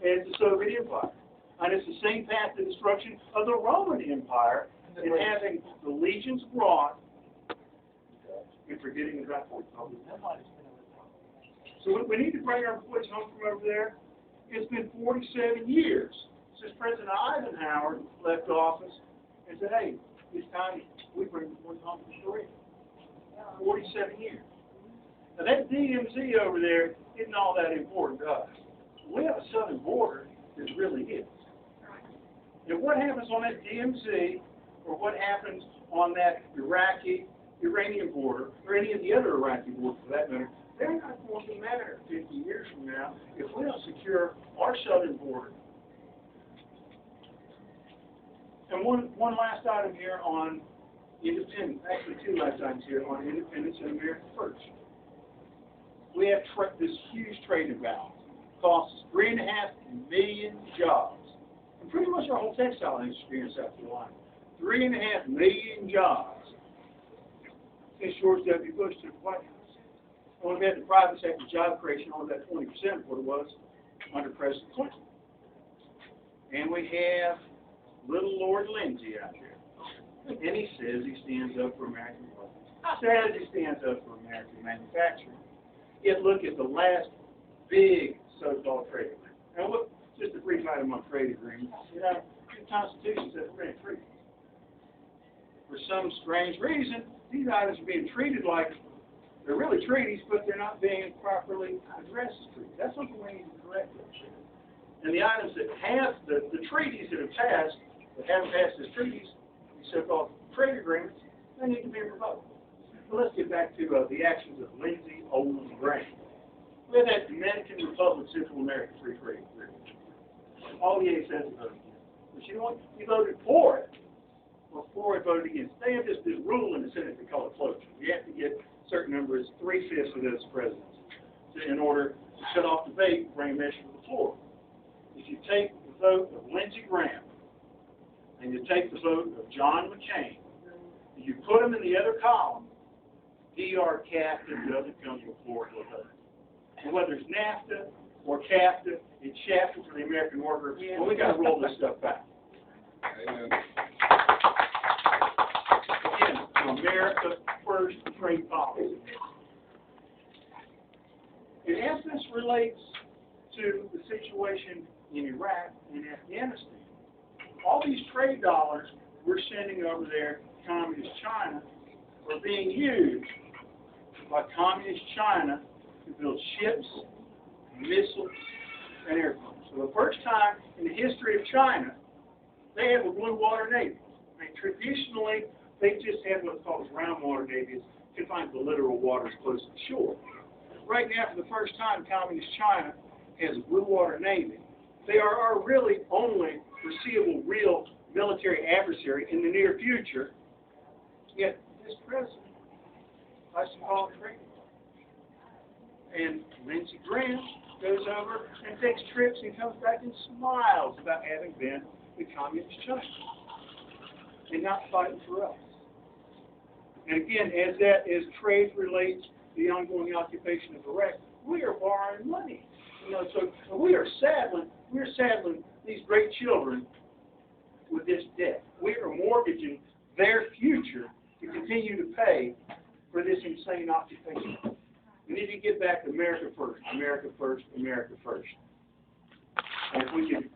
as the Soviet Empire. And it's the same path to destruction of the Roman Empire in having the legions brought and forgetting about Fort Public. So we need to bring our boys home from over there. It's been 47 years since President Eisenhower left office and said, hey, it's time we bring the boys home from the story. 47 years. Now that DMZ over there isn't all that important to us. We have a southern border that really is. And what happens on that DMZ, or what happens on that Iraqi-Iranian border, or any of the other Iraqi borders for that matter, they're not going to matter 50 years from now if we don't secure our southern border. And one last item here on independence, actually two last items here on independence and America First. We have this huge trade imbalance. Costs us 3.5 million jobs. And pretty much our whole textile industry in South Carolina. 3.5 million jobs since George W. Bush took the White House. And we've had the private sector job creation only about 20% of what it was under President Clinton. And we have little Lord Lindsey out there. And he says he stands up for American workers. Says he stands up for American manufacturing. Yet look at the last big so-called trade agreement. Now look, just a brief item on trade agreements. You know, the Constitution says we're in treaties. For some strange reason, these items are being treated like they're really treaties, but they're not being properly addressed as treaties. That's something we need to correct. And the items that have, the treaties that have passed, that haven't passed as treaties, these so-called trade agreements, they need to be revoked. But let's get back to the actions of Lindsey Graham. We had that Dominican Republic Central America Free Trade Agreement. All the A says is voted against. But you know what? He voted for it. Before he voted against. They have this rule in the Senate they call it cloture. You have to get a certain numbers, 3/5 of those presidents, in order to shut off debate and bring a measure to the floor. If you take the vote of Lindsey Graham and you take the vote of John McCain, and you put them in the other column, DR captain doesn't come to the floor to a vote. And whether it's NAFTA or CAFTA, it's shafted for the American worker. Well, we got to roll this stuff back. Amen. Again, America First trade policy. And as this relates to the situation in Iraq and Afghanistan, all these trade dollars we're sending over there to Communist China are being used by Communist China to build ships, missiles, and airplanes. So the first time in the history of China, they have a blue water navy. I mean, traditionally, they just had what's called a brown water navy, confined to the literal waters close to the shore. Right now, for the first time, Communist China has a blue water navy. They are our really only foreseeable real military adversary in the near future. Yet this president likes to call it trade. And Lindsey Graham goes over and takes trips and comes back and smiles about having been with Communist China and not fighting for us. And again, as trade relates to the ongoing occupation of Iraq, we are borrowing money. You know, so we are saddling these great children with this debt. We are mortgaging their future to continue to pay for this insane occupation. We need to get back to America First, America First, America First. And if we can